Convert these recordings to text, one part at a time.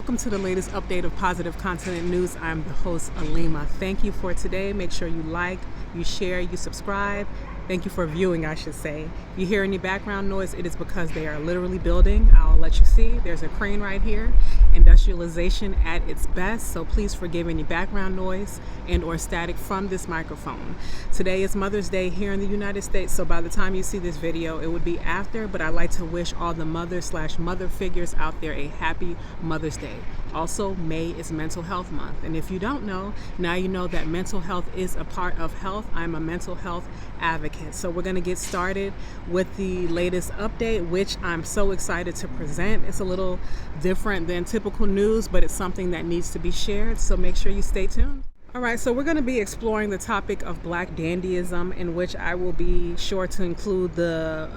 welcome to the latest update of Positive Continent News. I'm the host, Alima. Thank you for today. Make sure you like, you share, you subscribe. Thank you for viewing, I should say. If you hear any background noise, it is because they are literally building. I'll let you see. There's a crane right here. Industrialization at its best, so please forgive any background noise and or static from this microphone. Today is Mother's Day here in the United States, so by the time you see this video, it would be after, but I'd like to wish all the mother figures out there a happy Mother's Day. Also, May is Mental Health Month, and if you don't know, now you know that mental health is a part of health. I'm a mental health advocate. So we're going to get started with the latest update, which I'm so excited to present. It's a little different than typical news, but it's something that needs to be shared, so make sure you stay tuned. All right, so we're going to be exploring the topic of Black Dandyism, in which I will be sure to include the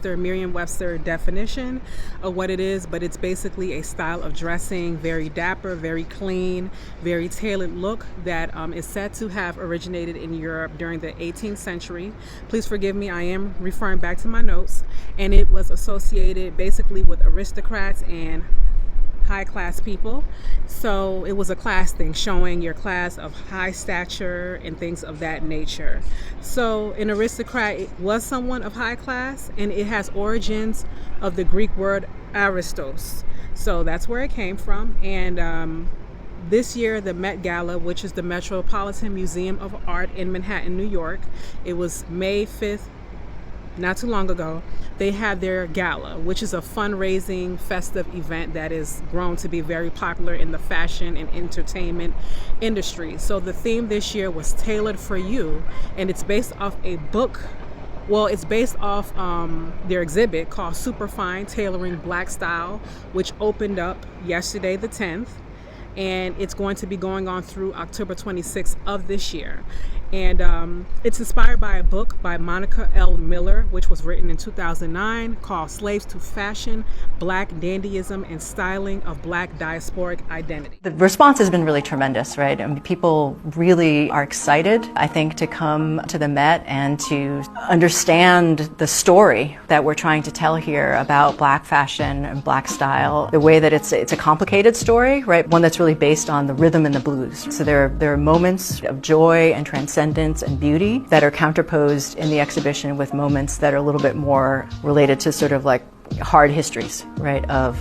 Merriam-Webster definition of what it is, but it's basically a style of dressing, very dapper, very clean, very tailored look that is said to have originated in Europe during the 18th century. Please forgive me, I am referring back to my notes, and it was associated basically with aristocrats and high-class people. So it was a class thing, showing your class of high stature and things of that nature. So an aristocrat was someone of high class, and it has origins of the Greek word aristos. So that's where it came from. And this year, the Met Gala, which is the Metropolitan Museum of Art in Manhattan, New York, it was May 5th, not too long ago, they had their gala, which is a fundraising festive event that is grown to be very popular in the fashion and entertainment industry. So the theme this year was Tailored for You, and it's based off a book. Well, it's based off their exhibit called Superfine Tailoring Black Style, which opened up yesterday the 10th, and it's going to be going on through October 26th of this year. And it's inspired by a book by Monica L. Miller, which was written in 2009, called Slaves to Fashion, Black Dandyism and Styling of Black Diasporic Identity. The response has been really tremendous, right? I mean, people really are excited, I think, to come to the Met and to understand the story that we're trying to tell here about Black fashion and Black style, the way that it's a complicated story, right? One that's really based on the rhythm and the blues. So there are moments of joy and transcendence and beauty that are counterposed in the exhibition with moments that are a little bit more related to sort of like hard histories, right, of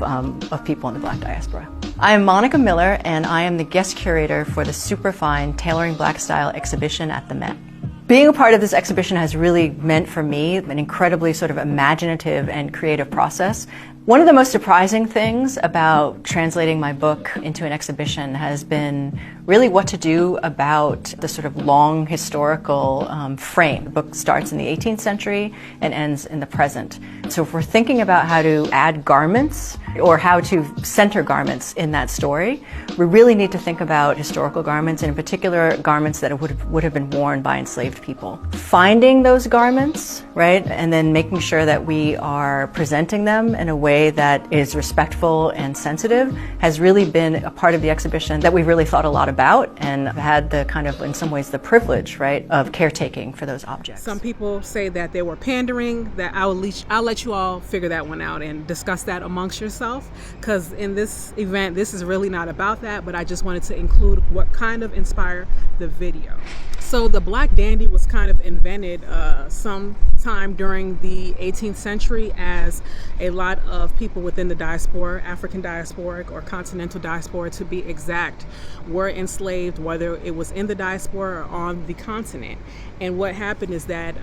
people in the Black diaspora. I am Monica Miller, and I am the guest curator for the Superfine Tailoring Black Style exhibition at the Met. Being a part of this exhibition has really meant for me an incredibly sort of imaginative and creative process. One of the most surprising things about translating my book into an exhibition has been really what to do about the sort of long historical frame. The book starts in the 18th century and ends in the present. So if we're thinking about how to add garments or how to center garments in that story, we really need to think about historical garments, and in particular garments that would have been worn by enslaved people. Finding those garments, right, and then making sure that we are presenting them in a way that is respectful and sensitive has really been a part of the exhibition that we've really thought a lot about and had the kind of, in some ways, the privilege, right, of caretaking for those objects. Some people say that they were pandering. That I'll let you all figure that one out and discuss that amongst yourself, because in this event, this is really not about that, but I just wanted to include what kind of inspired the video. So the Black Dandy was kind of invented sometime during the 18th century, as a lot of people within the diaspora, African diasporic or continental diaspora to be exact, were enslaved, whether it was in the diaspora or on the continent. And what happened is that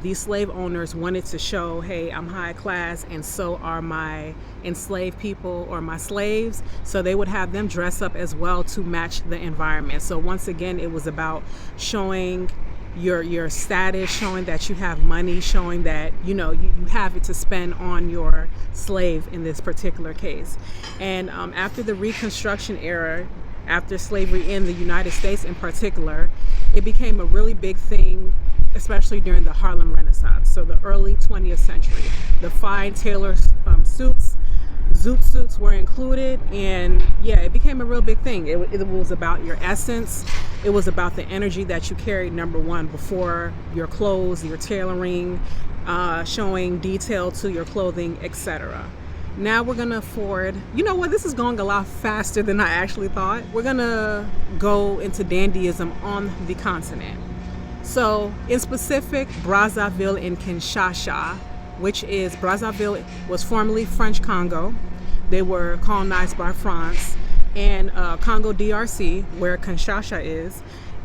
these slave owners wanted to show, hey, I'm high class and so are my enslaved people or my slaves. So they would have them dress up as well to match the environment. So once again, it was about showing your status, showing that you have money, showing that you have it to spend on your slave in this particular case. And after the Reconstruction era, after slavery in the United States in particular, it became a really big thing, especially during the Harlem Renaissance, so the early 20th century. The fine tailor suits, zoot suits were included, and yeah, it became a real big thing. It was about your essence. It was about the energy that you carried, number one, before your clothes, your tailoring, showing detail to your clothing, etc. Now we're gonna forward. You know what? This is going a lot faster than I actually thought. We're gonna go into dandyism on the continent. So, in specific, Brazzaville and Kinshasa, which is Brazzaville was formerly French Congo. They were colonized by France, and Congo DRC, where Kinshasa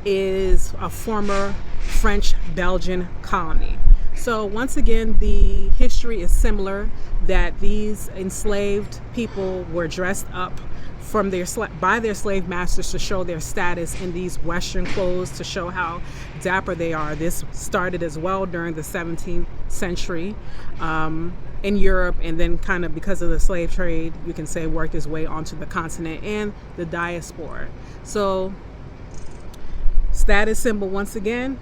is a former French-Belgian colony. So once again, the history is similar, that these enslaved people were dressed up from by their slave masters to show their status in these Western clothes, to show how dapper they are. This started as well during the 17th century in Europe, and then kind of because of the slave trade, you can say worked its way onto the continent and the diaspora. So status symbol, once again,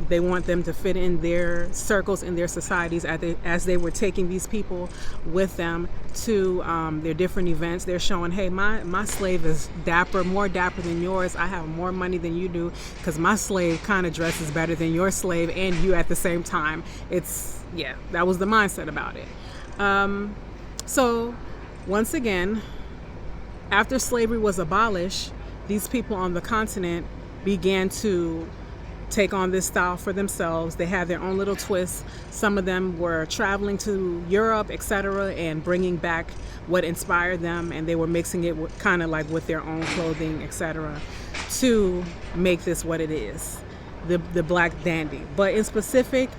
they want them to fit in their circles, in their societies, as they were taking these people with them to their different events. They're showing, hey, my slave is dapper, more dapper than yours. I have more money than you do because my slave kind of dresses better than your slave and you at the same time. That was the mindset about it. So once again, after slavery was abolished, these people on the continent began to take on this style for themselves. They had their own little twists. Some of them were traveling to Europe, etc., and bringing back what inspired them, and they were mixing it kind of like with their own clothing, etc., to make this what it is, the black dandy. But in specific,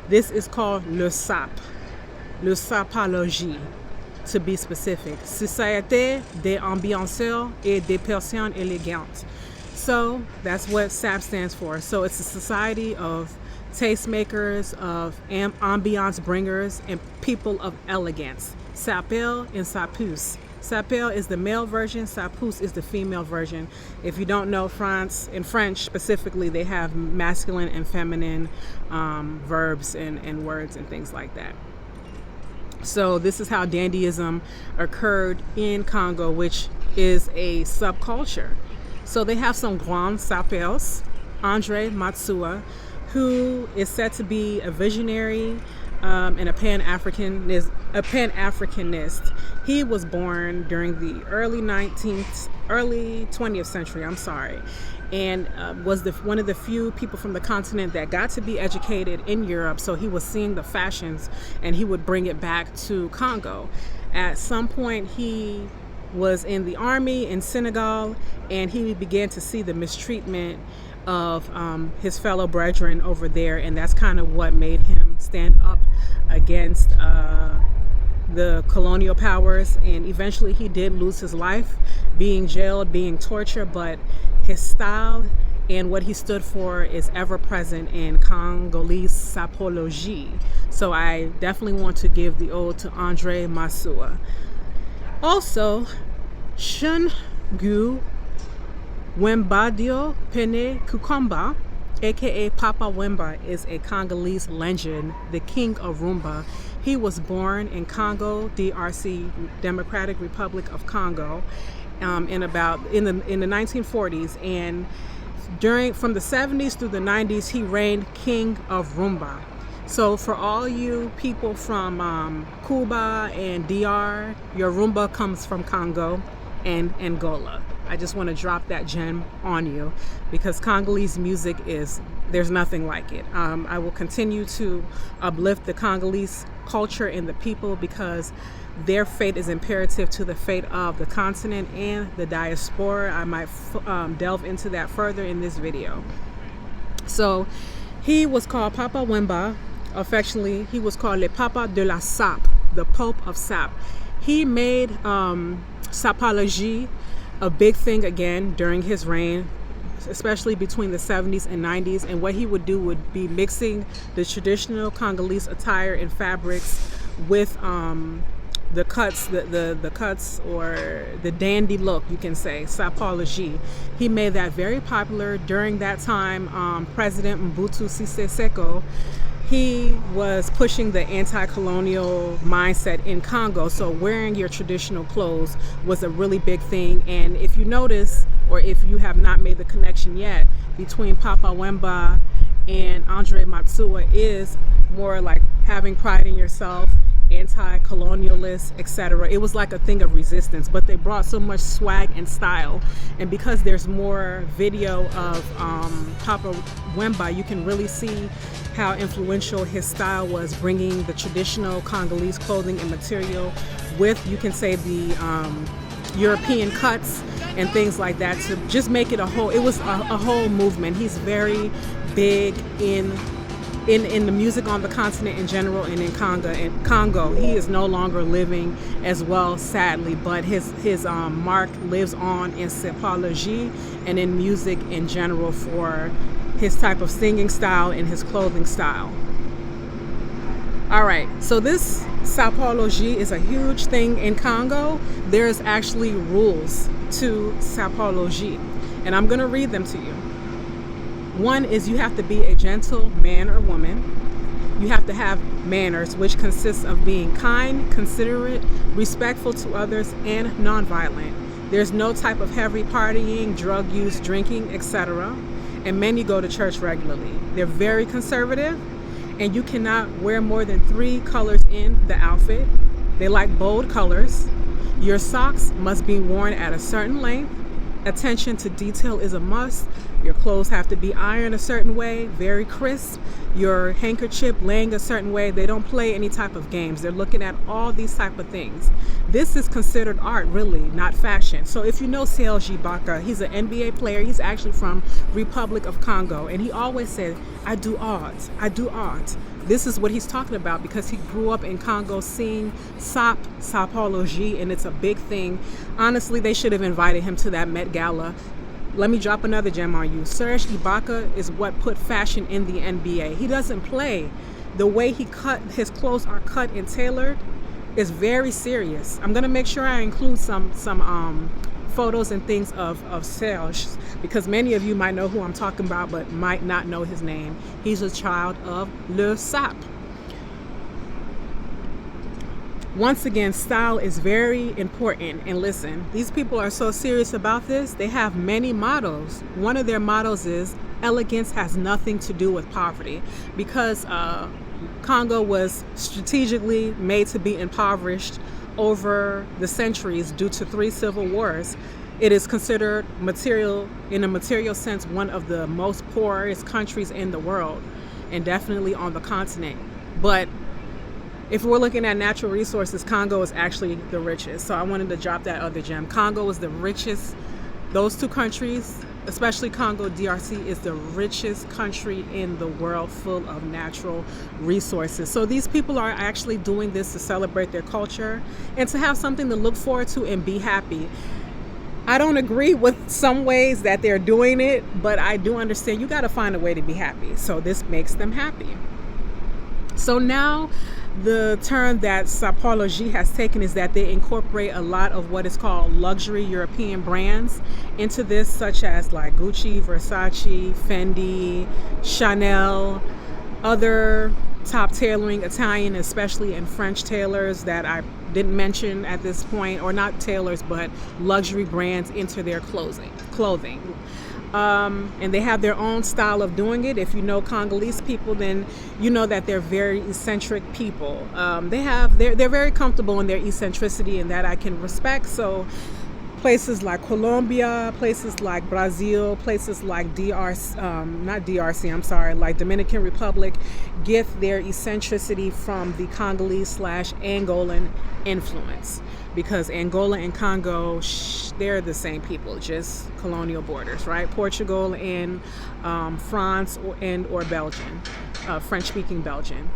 this is called le sap, le sapologie, to be specific. Société des ambianceurs et des personnes élégantes. So that's what SAP stands for. So it's a society of tastemakers, of ambiance bringers, and people of elegance. Sapel and sapus. Sapel is the male version, sapus is the female version. If you don't know France, in French specifically, they have masculine and feminine verbs and words and things like that. So this is how dandyism occurred in Congo, which is a subculture. So they have some grand sapels. Andre Masua, who is said to be a visionary and a Pan-Africanist. He was born during the early 20th century, and was one of the few people from the continent that got to be educated in Europe. So he was seeing the fashions, and he would bring it back to Congo. At some point, he was in the army in Senegal, and he began to see the mistreatment of his fellow brethren over there, and that's kind of what made him stand up against the colonial powers. And eventually he did lose his life, being jailed, being tortured, but his style and what he stood for is ever present in Congolese sapologie. So I definitely want to give the ode to Andre Masua. Also, Shungu Wembadio Pene Kukomba, aka Papa Wemba, is a Congolese legend, the king of Rumba. He was born in Congo, DRC, Democratic Republic of Congo, in the 1940s, and from the 70s through the 90s, he reigned king of Rumba. So for all you people from Cuba and DR, your Rumba comes from Congo and Angola. I just want to drop that gem on you, because Congolese music there's nothing like it. I will continue to uplift the Congolese culture and the people, because their fate is imperative to the fate of the continent and the diaspora. I might delve into that further in this video. So he was called Papa Wemba. Affectionately, he was called Le Papa de la Sap, the Pope of Sap. He made sapologie a big thing again during his reign, especially between the 70s and 90s. And what he would do would be mixing the traditional Congolese attire and fabrics with the cuts, the cuts, or the dandy look, you can say, sapologie. He made that very popular during that time. President Mobutu Sese Seko, he was pushing the anti-colonial mindset in Congo, so wearing your traditional clothes was a really big thing. And if you notice, or if you have not made the connection yet, between Papa Wemba and Andre Masua, is more like having pride in yourself anti-colonialists, etc. It was like a thing of resistance, but they brought so much swag and style. And because there's more video of Papa Wemba, you can really see how influential his style was, bringing the traditional Congolese clothing and material with, you can say, the European cuts and things like that, to just make it a whole, it was a whole movement. He's very big in the music on the continent in general, and in Congo. He is no longer living as well, sadly, but his mark lives on in Sap Pauli and in music in general for his type of singing style and his clothing style. All right, so this Sap Pauli is a huge thing in Congo. There's actually rules to Sap Pauli, and I'm going to read them to you. One is you have to be a gentle man or woman. You have to have manners, which consists of being kind, considerate, respectful to others, and nonviolent. There's no type of heavy partying, drug use, drinking, etc. And many go to church regularly. They're very conservative, and you cannot wear more than 3 colors in the outfit. They like bold colors. Your socks must be worn at a certain length. Attention to detail is a must. Your clothes have to be ironed a certain way, very crisp. Your handkerchief laying a certain way. They don't play any type of games. They're looking at all these type of things. This is considered art, really, not fashion. So if you know Serge Ibaka, he's an NBA player. He's actually from Republic of Congo, and he always said, I do art, I do art. This is what he's talking about, because he grew up in Congo seeing Sap Pauli, and it's a big thing. Honestly, they should have invited him to that Met Gala. Let me drop another gem on you. Serge Ibaka is what put fashion in the NBA. He doesn't play. The way his clothes are cut and tailored is very serious. I'm gonna make sure I include some photos and things of Serge, because many of you might know who I'm talking about, but might not know his name. He's a child of Le Sap. Once again, style is very important. And listen, these people are so serious about this. They have many mottos. One of their mottos is, elegance has nothing to do with poverty, because Congo was strategically made to be impoverished over the centuries due to 3 civil wars. It is considered in a material sense, one of the most poorest countries in the world, and definitely on the continent. But if we're looking at natural resources, Congo is actually the richest. So I wanted to drop that other gem. Congo is the richest. Those 2 countries, especially Congo DRC, is the richest country in the world, full of natural resources. So these people are actually doing this to celebrate their culture and to have something to look forward to and be happy. I don't agree with some ways that they're doing it, but I do understand you got to find a way to be happy. So this makes them happy. So now the term that Sap Pauli has taken is that they incorporate a lot of what is called luxury European brands into this, such as like Gucci, Versace, Fendi, Chanel, other top tailoring, Italian, especially, and French tailors that I didn't mention at this point, or not tailors, but luxury brands into their clothing. And they have their own style of doing it. If you know Congolese people, then you know that they're very eccentric people. They're very comfortable in their eccentricity, and that I can respect. So places like Colombia, places like Brazil, places like like Dominican Republic, get their eccentricity from the Congolese/Angolan influence, because Angola and Congo, they're the same people, just colonial borders, right? Portugal and France or Belgium, French-speaking Belgium.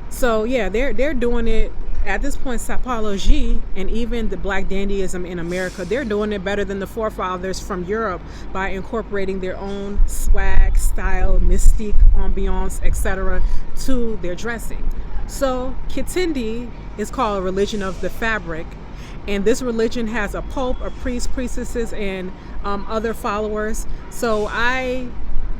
So yeah, they're doing it. At this point, Sap Pauli and even the Black Dandyism in America, they're doing it better than the forefathers from Europe by incorporating their own swag, style, mystique, ambiance, etc. to their dressing. So Kitindi is called a religion of the fabric, and this religion has a pope, a priest, priestesses, and other followers. So I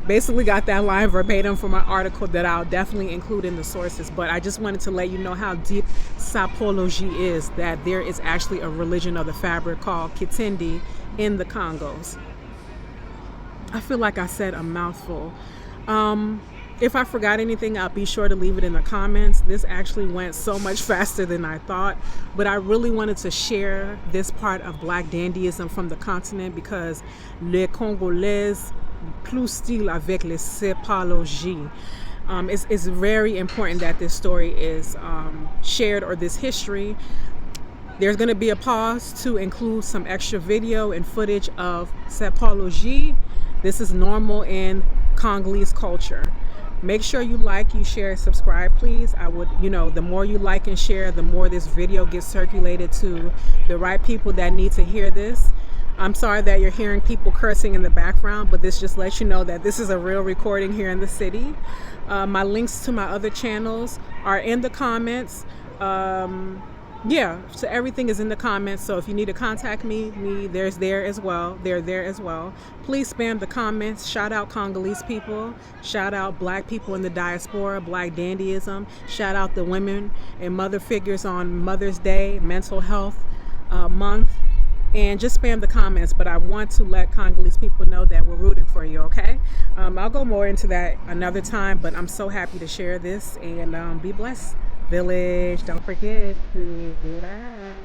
basically got that line verbatim from my article that I'll definitely include in the sources, but I just wanted to let you know how deep Sap Pauli is, that there is actually a religion of the fabric called Kitindi in the Congos. I feel like I said a mouthful. If I forgot anything, I'll be sure to leave it in the comments. This actually went so much faster than I thought, but I really wanted to share this part of Black dandyism from the continent because les Congolais plus style avec les Sap Pauli. It's very important that this story is shared, or this history. There's going to be a pause to include some extra video and footage of Sap Pauli. This is normal in Congolese culture. Make sure you like, you share, subscribe, please. I would, the more you like and share, the more this video gets circulated to the right people that need to hear this. I'm sorry that you're hearing people cursing in the background, but this just lets you know that this is a real recording here in the city. My links to my other channels are in the comments. So everything is in the comments. So if you need to contact me, they're there as well. Please spam the comments. Shout out Congolese people. Shout out Black people in the diaspora, Black dandyism. Shout out the women and mother figures on Mother's Day, Mental Health Month. And just spam the comments, but I want to let Congolese people know that we're rooting for you, okay? I'll go more into that another time, but I'm so happy to share this, and be blessed. Village, don't forget to do that.